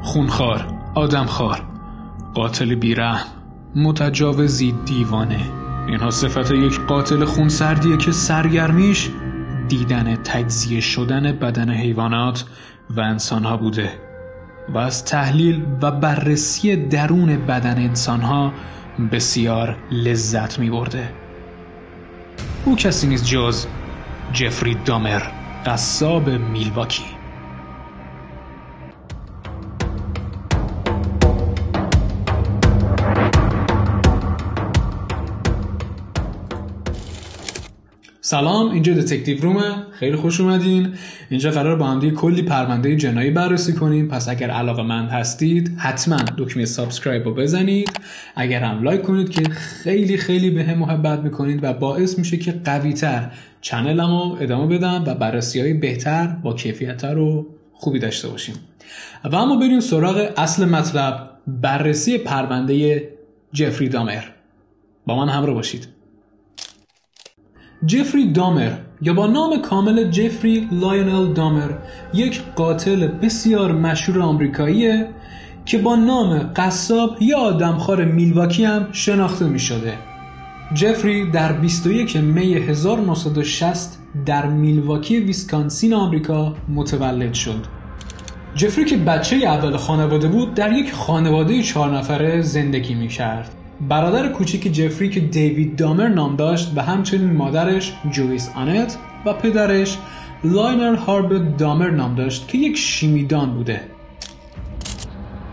خونخوار، آدمخوار، قاتل بیرحم، متجاوزی دیوانه. اینها صفت یک قاتل خونسردیه که سرگرمیش دیدن تجزیه شدن بدن حیوانات و انسانها بوده و از تحلیل و بررسی درون بدن انسانها بسیار لذت می برده. او کسی نیست جز جفری دامر، قصاب میلواکی. سلام، اینجا دتکتیو رومه. خیلی خوش اومدین. اینجا قرار با هم دیگه کلی پرونده جنایی بررسی کنیم. پس اگر علاقه‌مند هستید حتما دکمه سابسکرایب رو بزنید. اگر هم لایک کنید که خیلی خیلی به هم محبت میکنید و باعث میشه که قوی‌تر چنلمو ادامه بدم و بررسی‌های بهتر با کیفیت‌تر و خوبی داشته باشیم. و اما بریم سراغ اصل مطلب، بررسی پرونده جفری دامر. با من همراه باشید. جفری دامر یا با نام کامل جفری لایونل دامر یک قاتل بسیار مشهور آمریکاییه که با نام قصاب یا آدمخوار میلواکی هم شناخته می شده. جفری در 21 می 1960 در میلواکی ویسکانسین آمریکا متولد شد. جفری که بچه اول خانواده بود در یک خانواده 4 نفره زندگی می کرد. برادر کوچیک جفری که دیوید دامر نام داشت و همچنین مادرش جویس آنت و پدرش لاینر هاربرت دامر نام داشت که یک شیمیدان بوده.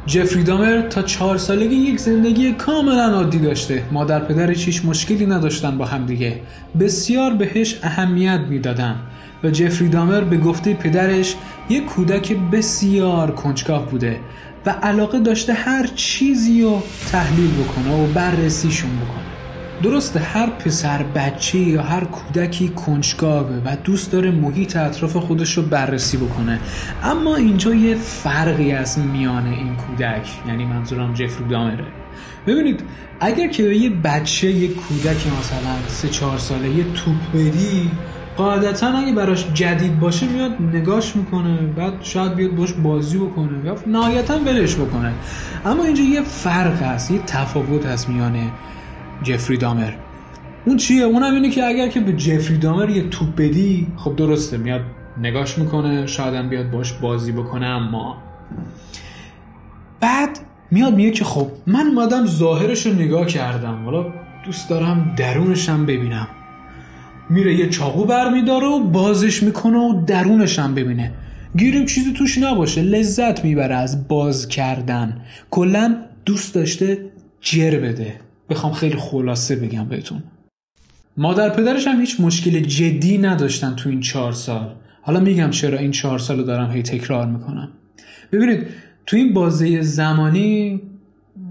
جفری دامر تا 4 سالگی یک زندگی کاملا عادی داشته. مادر پدرش هیچ مشکلی نداشتن با هم دیگه. بسیار بهش اهمیت میدادن و جفری دامر به گفته پدرش یک کودک بسیار کنجکاو بوده و علاقه داشته هر چیزی رو تحلیل بکنه و بررسیشون بکنه. درسته هر پسر بچه یا هر کودکی کنجکاوه و دوست داره محیط اطراف خودش رو بررسی بکنه، اما اینجا یه فرقی از میان این کودک، یعنی منظورم جفری دامره. ببینید اگر که به یه بچه یه کودک مثلا 3-4 ساله یه توپ بدی، قاعدتا اگه براش جدید باشه میاد نگاش میکنه، بعد شاید بیاد باش بازی بکنه یا نهایتا ولش بکنه. اما اینجا یه فرق هست، یه تفاوت هست میان جفری دامر. اون چیه؟ اونم اینه که اگر که به جفری دامر یه توپ بدی، خب درسته میاد نگاش میکنه، شاید هم بیاد باش بازی بکنه، اما بعد میاد میگه که خب من اومدم ظاهرش رو نگاه کردم، حالا دوست دارم درونش هم ببینم. میره یه چاقو برمیداره و بازش میکنه و درونش هم ببینه. گیریم چیزی توش نباشه، لذت میبره از باز کردن. کلا دوست داشته جر بده. بخوام خیلی خلاصه بگم بهتون، مادر پدرش هم هیچ مشکل جدی نداشتن تو این 4 سال. حالا میگم چرا این 4 سال رو دارم هی تکرار میکنم. ببینید تو این بازه زمانی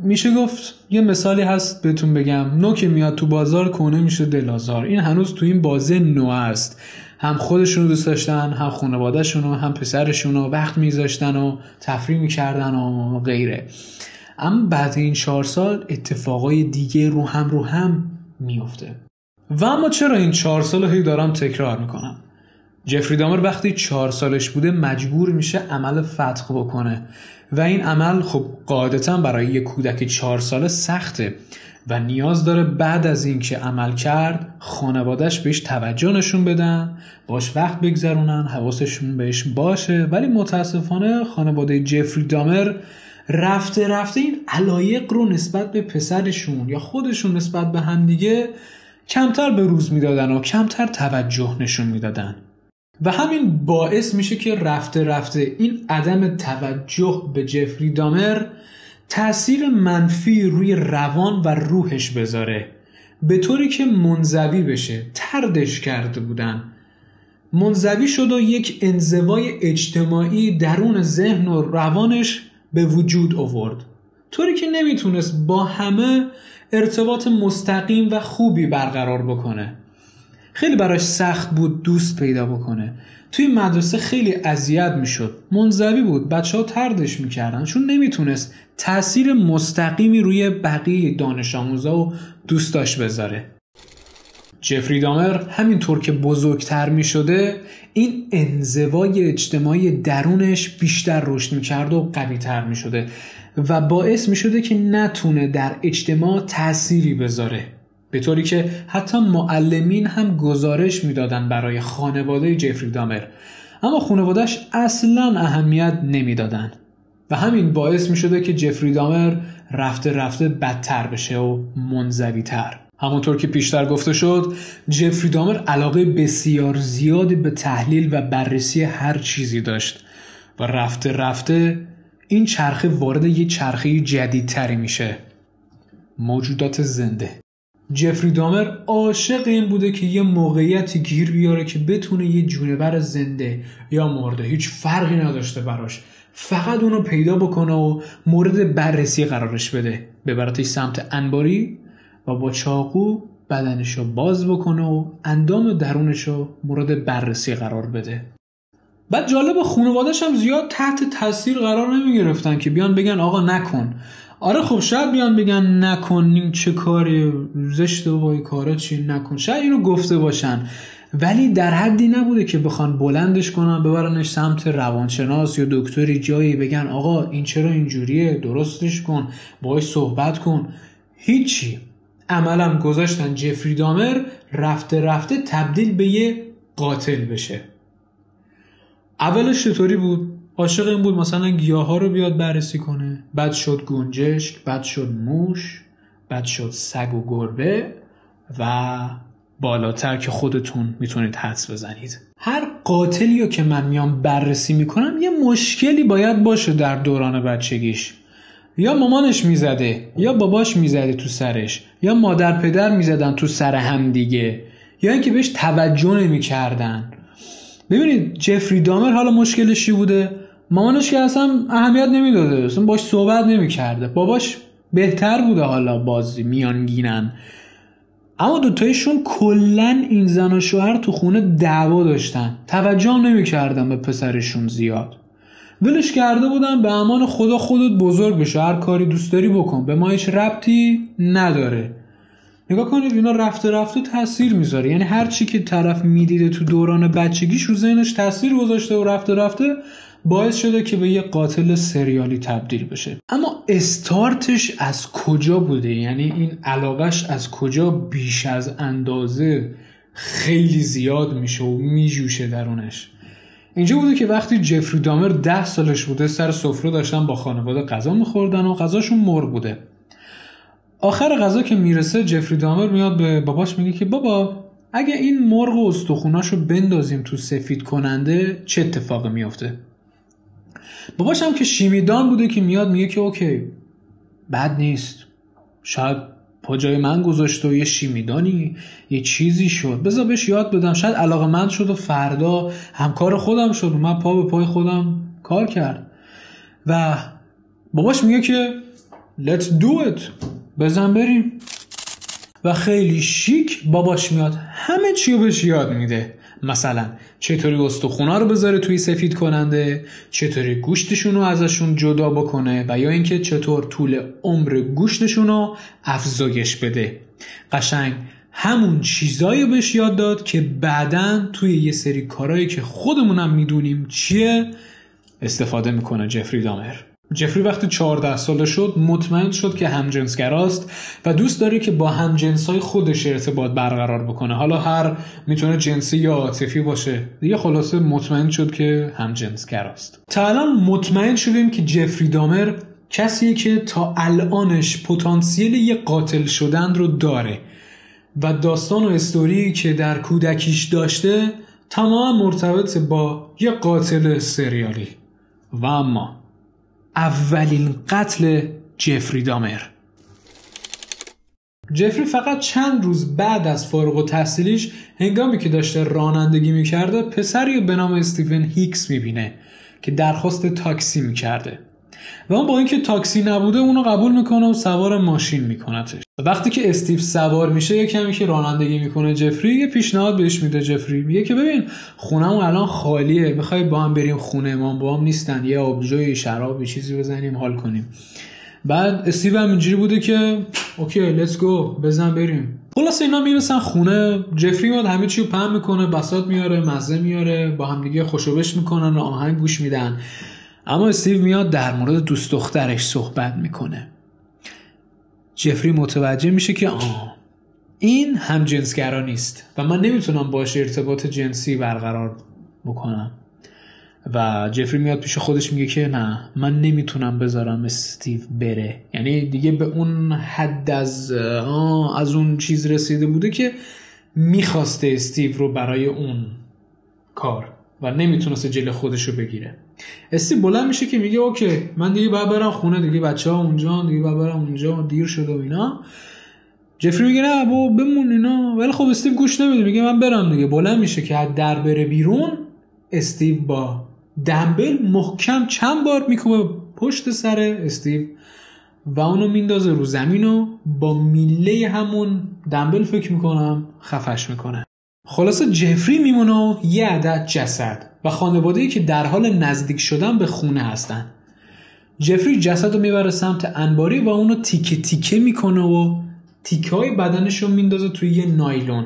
میشه گفت یه مثالی هست بهتون بگم، نو که میاد تو بازار کنه میشه دلازار. این هنوز تو این بازه نو است. هم خودشونو دوست داشتن، هم خانواده‌شونو، هم پسرشونو وقت میذاشتن و تفریح میکردن و غیره. اما بعد این 4 سال اتفاقای دیگه رو هم میفته. و اما چرا این 4 سال هی دارم تکرار میکنم؟ جفری دامر وقتی 4 سالش بوده مجبور میشه عمل فتق بکنه و این عمل خب قاعدتا برای یک کودک 4 ساله سخته و نیاز داره بعد از این که عمل کرد خانواده‌اش بهش توجه نشون بدن، باش وقت بگذرونن، حواسشون بهش باشه. ولی متاسفانه خانواده جفری دامر رفته این علایق رو نسبت به پسرشون یا خودشون نسبت به همدیگه کمتر به روز میدادن و کمتر توجه نشون میدادن و همین باعث میشه که رفته این عدم توجه به جفری دامر تأثیر منفی روی روان و روحش بذاره، به طوری که منزوی بشه. طردش کرده بودن، منزوی شد و یک انزوای اجتماعی درون ذهن و روانش به وجود آورد، طوری که نمیتونست با همه ارتباط مستقیم و خوبی برقرار بکنه. خیلی براش سخت بود دوست پیدا بکنه. توی مدرسه خیلی اذیت میشد، منزوی بود، بچه‌ها طردش میکردن چون نمیتونست تأثیر مستقیمی روی بقیه دانش آموزا و دوستاش بذاره. جفری دامر همینطور که بزرگتر می شده این انزوای اجتماعی درونش بیشتر رشد می کرد و قوی تر می شده و باعث می شده که نتونه در اجتماع تأثیری بذاره، به طوری که حتی معلمین هم گزارش می دادن برای خانواده جفری دامر، اما خانواده‌اش اصلاً اهمیت نمی دادن و همین باعث می شده که جفری دامر رفته رفته بدتر بشه و منزوی تر. همونطور که پیشتر گفته شد، جفری دامر علاقه بسیار زیادی به تحلیل و بررسی هر چیزی داشت و رفته رفته این چرخه وارد یه چرخه جدیدتری میشه، موجودات زنده. جفری دامر عاشق این بوده که یه موقعیتی گیر بیاره که بتونه یه جونور زنده یا مرده، هیچ فرقی نداشته براش، فقط اونو پیدا بکنه و مورد بررسی قرارش بده، ببرتش سمت انباری و با چاقو بدنشو باز بکنه و اندام درونشو مورد بررسی قرار بده. بعد جالب، خانواده‌اش هم زیاد تحت تاثیر قرار نمی گرفتن که بیان بگن آقا نکن. آره خب شاید بیان بگن نکن، این چه کاری زشته و این کارا چی، نکن، شاید اینو گفته باشن، ولی در حدی نبوده که بخوان بلندش کنن ببرنش سمت روانشناس یا دکتری جایی بگن آقا این چرا اینجوریه، درستش کن، باهاش صحبت کن. هیچی. عملا گذاشتن جفری دامر رفته رفته تبدیل به یه قاتل بشه. اولش چطوری بود؟ عاشق این بود مثلا گیاها رو بیاد بررسی کنه، بعد شد گنجشک، بعد شد موش، بعد شد سگ و گربه و بالاتر که خودتون میتونید حدس بزنید. هر قاتلی رو که من میام بررسی میکنم یه مشکلی باید باشه در دوران بچگیش. یا مامانش میزده، یا باباش میزده تو سرش، یا مادر پدر میزدن تو سر هم دیگه، یا اینکه بهش توجه نمیکردن. ببینید جفری دامر حالا مشکلش چی بوده؟ مامانش که اصلا اهمیت نمیداده، اصلا باش صحبت نمیکرده. باباش بهتر بوده، حالا بازی میانگینن، اما دوتایشون کلن این زن و شوهر تو خونه دعوا داشتن، توجه نمیکردن به پسرشون زیاد، ولش کرده بودن به امان خدا خودت بزرگ بشه، هر کاری دوست داری بکن، به ما هیچ ربطی نداره. نگاه کنید اینا رفته رفته تاثیر میذاره، یعنی هر چی که طرف میدیده تو دوران بچگیش رو ذهنش تاثیر گذاشته و رفته رفته باعث شده که به یه قاتل سریالی تبدیل بشه. اما استارتش از کجا بوده؟ یعنی این علاقش از کجا بیش از اندازه خیلی زیاد میشه و میجوشه درونش؟ اینجا بوده که وقتی جفری دامر 10 سالش بوده سر سفره داشتن با خانواده غذا میخوردن و غذاشون مرغ بوده. آخر غذا که میرسه جفری دامر میاد به باباش میگه که بابا اگه این مرغ و استخوناشو بندازیم تو سفید کننده چه اتفاقی میفته؟ باباش هم که شیمیدان بوده که میاد میگه که اوکی بد نیست، شاید پا جای من گذاشته و یه شیمیدانی یه چیزی شد، بذار بهش یاد بدم، شاید علاقه‌مند شد و فردا همکار خودم شد و من پا به پای خودم کار کرد. و باباش میگه که let's do it، بزن بریم. و خیلی شیک باباش میاد همه چی رو بهش یاد میده، مثلا چطوری استخونا رو بذاره توی سفید کننده، چطوری گوشتشون رو ازشون جدا بکنه و یا اینکه چطور طول عمر گوشتشون رو افزایش بده. قشنگ همون چیزایی رو بهش یاد داد که بعداً توی یه سری کارهایی که خودمونم میدونیم چیه استفاده میکنه جفری دامر. جفری وقتی 14 ساله شد مطمئن شد که همجنسگراست و دوست داره که با همجنسای خودش ارتباط برقرار بکنه، حالا هر میتونه جنسی یا عاطفی باشه دیگه. خلاصه مطمئن شد که همجنسگراست. تا الان مطمئن شدیم که جفری دامر کسیه که تا الانش پتانسیل یه قاتل شدن رو داره و داستان و استوری که در کودکیش داشته تمام مرتبط با یه قاتل سریالی. و اما اولین قتل جفری دامر. جفری فقط چند روز بعد از فارغ التحصیلیش هنگامی که داشته رانندگی میکرده پسری به نام استیون هیکس میبینه که درخواست تاکسی میکرده و اون با اینکه تاکسی نبوده اونو قبول میکنه و سوار ماشین میکنتش. وقتی که استیو سوار میشه یه کمی که رانندگی میکنه جفری یه پیشنهاد بهش میده. جفری میگه که ببین خونمون الان خالیه، میخوای با هم بریم خونه، ما با هم نیستن، یه آبجوی شراب چیزی بزنیم حال کنیم. بعد استیو هم اینجوری بوده که اوکی لیتس گو، بزن بریم. خلاص اینا میرسن خونه، جفری میاد همه چی رو پهن میکنه، بساط میاره، مزه میاره، با هم دیگه خوشوبش میکنن و آهنگ گوش میدن. اما استیو میاد در مورد دوست دخترش صحبت میکنه. جفری متوجه میشه که این همجنسگرا نیست و من نمیتونم باش ارتباط جنسی برقرار بکنم. و جفری میاد پیش خودش میگه که نه، من نمیتونم بذارم استیو بره. یعنی دیگه به اون حد از اون چیز رسیده بوده که میخواسته استیو رو برای اون کار و نمیتونسته جلوی خودش رو بگیره. استیو بلند میشه که میگه اوکی من دیگه باید برم خونه، دیگه بچه‌ها اونجا، دیگه باید برم اونجا، دیر شده و اینا. جفری میگه نه بابا بمون اینا، ولی خب استیو گوش نمیده، میگه من برم دیگه. بلند میشه که از در بره بیرون، استیو با دمبل محکم چند بار میکوبه پشت سر استیو و اونو میندازه رو زمین و با میله همون دمبل فکر میکنم خفش میکنه. خلاصه جفری میمونه و یه عدد جسد و خانواده‌ای که در حال نزدیک شدن به خونه هستن. جفری جسد رو میبره سمت انباری و اونو تیکه تیکه میکنه و تیکه های بدنش رو میندازه توی یه نایلون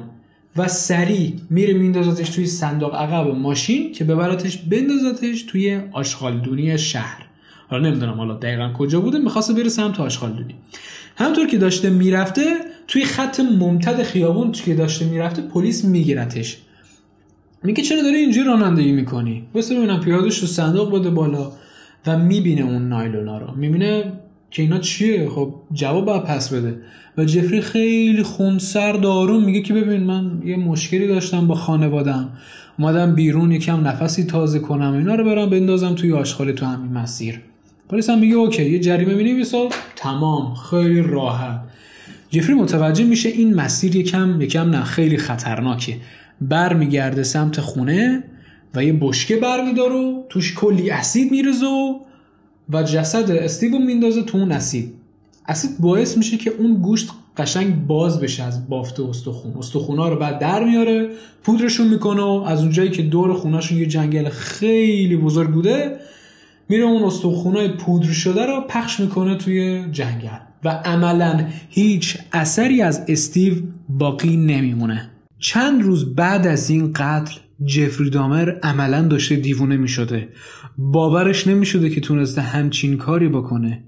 و سریع میره میندازتش توی صندوق عقب ماشین که ببرتش بندازتش توی آشغالدونی شهر. حالا نمیدونم حالا دقیقا کجا بوده، میخواسته بره سمت آشغالدونی. همونطور که داشته میرفته توی خط ممتد خیابون که داشته میرفته پلیس میگیرتش. میگه چرا داری اینجوری رانندگی میکنی؟ واسه ببینم پیاده‌اش رو صندوق بده بالا و میبینه اون نایلونا رو، میبینه که اینا چیه. خب جواب باید پس بده و جفری خیلی خونسرد آروم میگه که ببین من یه مشکلی داشتم با خانوادم، اومدم بیرون یکم نفسی تازه کنم، اینا رو برام بندازم توی آشغالی تو همین مسیر. پلیس هم میگه اوکی یه جریمه می‌نویسه، تمام، خیلی راحت. جفری متوجه میشه این مسیر یکم نه خیلی خطرناکه. برمیگرده سمت خونه و یه بشکه برمیداره و توش کلی اسید میریزه و جسد استیو میندازه تو اون اسید. اسید باعث میشه که اون گوشت قشنگ باز بشه از بافت استخونا رو بعد در میاره، پودرشون میکنه و از اونجایی که دور خونهشون یه جنگل خیلی بزرگ بوده میره اون استخونای پودر شده رو پخش میکنه توی جنگل و عملاً هیچ اثری از استیو باقی نمیمونه. چند روز بعد از این قتل جفری دامر عملاً داشته دیوونه میشده. باورش نمیشده که تونسته همچین کاری بکنه.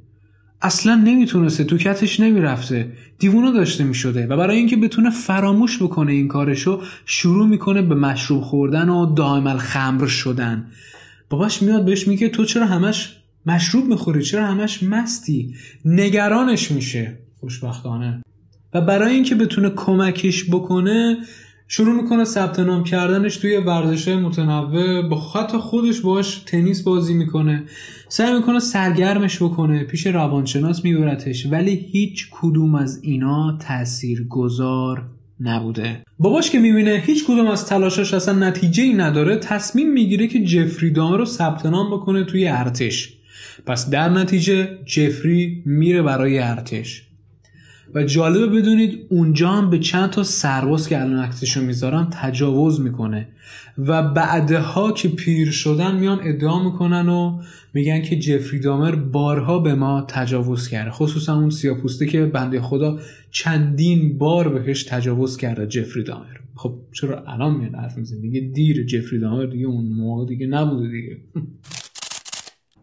اصلا نمیتونسته، تو کتش نمیرفته، دیوونه داشته میشده و برای اینکه بتونه فراموش بکنه این کارشو شروع میکنه به مشروب خوردن و دائم الخمر شدن. باباش میاد بهش میگه تو چرا همش مشروب میخوری، چرا همش مستی؟ نگرانش میشه خوشبختانه و برای اینکه بتونه کمکش بکنه شروع میکنه ثبت نام کردنش توی ورزش‌های متنوع، با خط خودش باش تنیس بازی میکنه، سعی میکنه سرگرمش بکنه، پیش روانشناس میبرتش، ولی هیچ کدوم از اینا تاثیرگذار نبوده. باباش که میبینه هیچ کدوم از تلاشاش اصلا نتیجه‌ای نداره، تصمیم میگیره که جفری دامر رو ثبت نام بکنه توی ارتش. پس در نتیجه جفری میره برای ارتش و جالبه بدونید اونجا هم به چند تا سرباز که الان عکسشو میذارم تجاوز میکنه و بعدها که پیر شدن میان ادعا میکنن و میگن که جفری دامر بارها به ما تجاوز کرده، خصوصا اون سیاه‌پوسته که بنده خدا چندین بار بهش تجاوز کرده جفری دامر. خب چرا الان میاد حرف میزنه؟ دیگه دیر، جفری دامر دیگه اون موقع دیگه نبوده دیگه.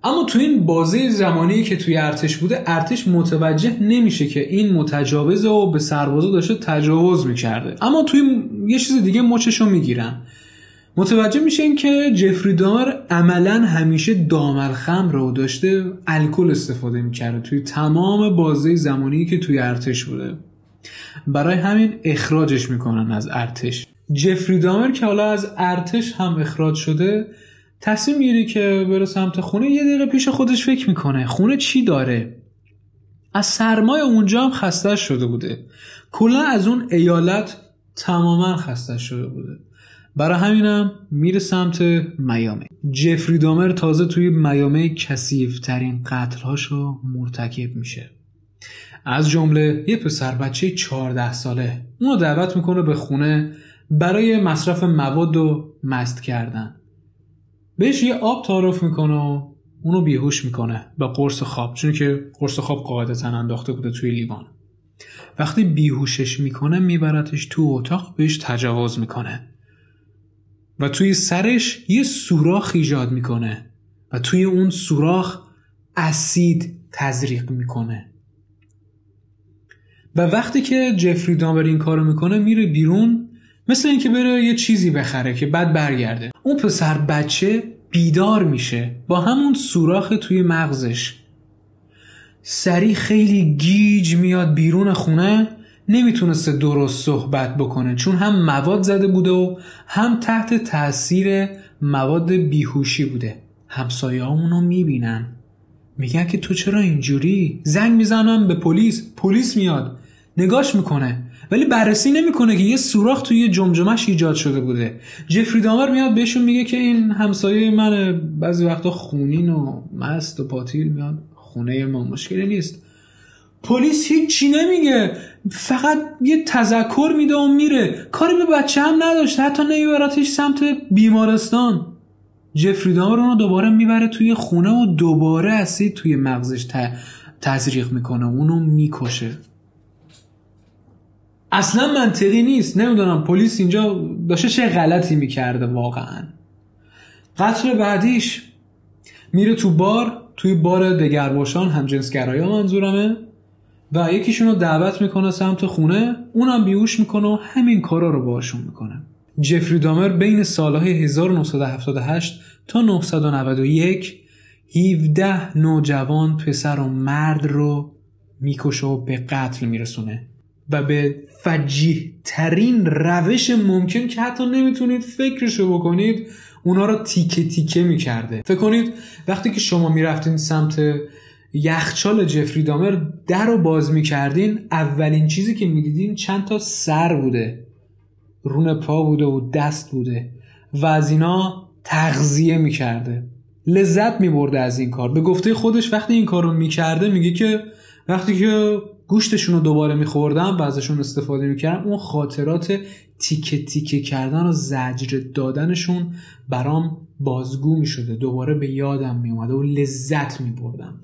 اما تو این بازه زمانی که توی ارتش بوده، ارتش متوجه نمیشه که این متجاوزه و به سربازا داشته تجاوز میکرده، اما توی یه چیز دیگه مچشو میگیرن. متوجه میشن که جفری دامر عملاً همیشه دام الخمر رو داشته الکل استفاده میکرده توی تمام بازه زمانی که توی ارتش بوده. برای همین اخراجش میکنن از ارتش. جفری دامر که حالا از ارتش هم اخراج شده، تصمیم میگیره که بره سمت خونه. یه دقیقه پیش خودش فکر میکنه خونه چی داره. از سرمای اونجا هم خسته شده بوده، کلا از اون ایالت تماما خسته شده بوده. برای همینم میره سمت میامی. جفری دامر تازه توی میامی کثیف‌ترین قتل‌هاشو مرتکب میشه. از جمله یه پسر بچه 14 ساله اونو دعوت میکنه به خونه برای مصرف مواد و مست کردن. بهش یه آب تعارف میکنه و اونو بیهوش میکنه با قرص خواب، چون که قرص خواب قاعدتاً انداخته بوده توی لیوان. وقتی بیهوشش میکنه میبرتش تو اتاق، بهش تجاوز میکنه و توی سرش یه سوراخ ایجاد میکنه و توی اون سوراخ اسید تزریق میکنه. و وقتی که جفری دامر این کارو میکنه میره بیرون، مثل اینکه بره یه چیزی بخره که بعد برگرده. اون پسر بچه بیدار میشه با همون سوراخ توی مغزش. سریع خیلی گیج میاد بیرون خونه، نمیتونسته درست صحبت بکنه چون هم مواد زده بوده و هم تحت تاثیر مواد بیهوشی بوده. همسایه ها اونو میبینن، میگن که تو چرا اینجوری؟ زنگ میزنن به پلیس، پلیس میاد نگاش میکنه ولی بررسی نمیکنه که یه سوراخ توی جمجمه‌اش ایجاد شده بوده. جفری دامر میاد بهشون میگه که این همسایه منه، بعضی وقتا خونین و مست و پاتیل میاد خونه ما، مشکلی نیست. پلیس هیچی نمیگه، فقط یه تذکر میده و میره، کاری به بچه هم نداشت، حتی نمیبرتش سمت بیمارستان. جفری دامر اونو دوباره میبره توی خونه و دوباره اسید توی مغزش تزریق میکنه، اونو میکشه. اصلا منطقی نیست. نمیدونم پلیس اینجا داشته چه غلطی میکرده واقعا. قتل بعدیش میره توی بار دگرباشان، همجنسگرایی منظورمه، و یکیشونو دعوت میکنه سمت خونه، اونم بیهوش میکنه و همین کارا رو باشون میکنه. جفری دامر بین سالهای 1978 تا 991 17 نوجوان پسر و مرد رو میکشه و به قتل میرسونه و به فجیح ترین روش ممکن که حتی نمیتونید فکرشو بکنید اونا رو تیکه تیکه میکرده. فکر کنید وقتی که شما میرفتین سمت یخچال جفری دامر در رو باز میکردین، اولین چیزی که میدیدین چند تا سر بوده، رون پا بوده و دست بوده و از اینا تغذیه میکرده. لذت میبرده از این کار. به گفته خودش وقتی این کار رو میکرده میگه که وقتی که گوشتشون رو دوباره میخوردم و ازشون استفاده میکردم، اون خاطرات تیکه تیکه کردن و زجر دادنشون برام بازگو میشده، دوباره به یادم میومده و لذت میبردم.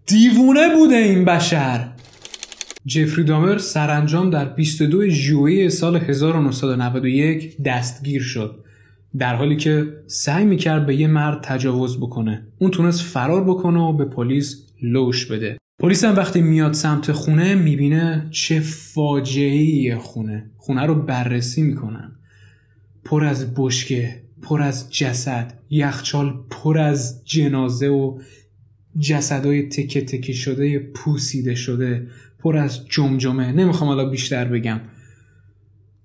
دیوونه بوده این بشر. جفری دامر سرانجام در 22 ژوئیه سال 1991 دستگیر شد، در حالی که سعی میکرد به یه مرد تجاوز بکنه. اون تونست فرار بکنه و به پلیس لوش بده. پلیس هم وقتی میاد سمت خونه میبینه چه فاجعه‌ای خونه رو بررسی میکنن. پر از بشکه، پر از جسد، یخچال پر از جنازه و جسدای تکه تکه شده، پوسیده شده، پر از جمجمه. نمیخوام حالا بیشتر بگم.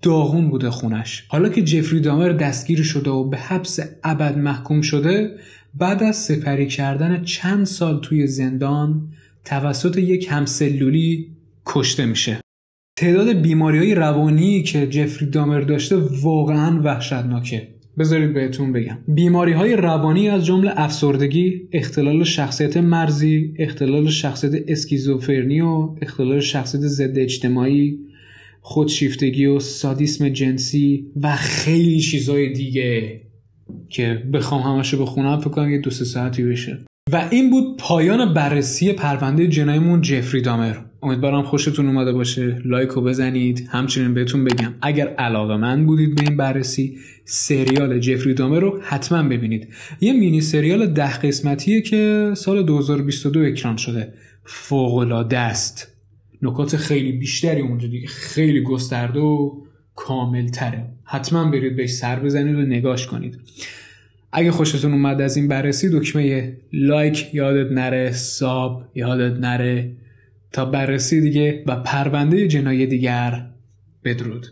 داغون بوده خونش. حالا که جفری دامر دستگیر شده و به حبس ابد محکوم شده، بعد از سپری کردن چند سال توی زندان توسط یک همسلولی کشته میشه. تعداد بیماری‌های روانی که جفری دامر داشته واقعاً وحشتناکه. بذارید بهتون بگم. بیماری‌های روانی از جمله افسردگی، اختلال شخصیت مرزی، اختلال شخصیت اسکیزوفرنی و اختلال شخصیت ضد اجتماعی، خودشیفتگی و سادیسم جنسی و خیلی چیزای دیگه که بخوام همشو بخونم فکر کنم یه 2-3 ساعتی بشه. و این بود پایان بررسی پرونده جناییمون جفری دامر. امیدوارم خوشتون اومده باشه. لایکو بزنید. همچنین بهتون بگم اگر علاقه‌مند بودید به این بررسی، سریال جفری دامر رو حتما ببینید. یه مینی سریال 10 قسمتیه که سال 2022 اکران شده. فوق‌العاده است. نکات خیلی بیشتری اونجا دیگه، خیلی گسترده و کامل تره. حتما برید بهش سر بزنید و نگاش کنید. اگه خوشتون اومد از این بررسی، دکمه لایک یادت نره، ساب یادت نره. تا بررسی دیگه و پرونده جنایی دیگر، بدرود.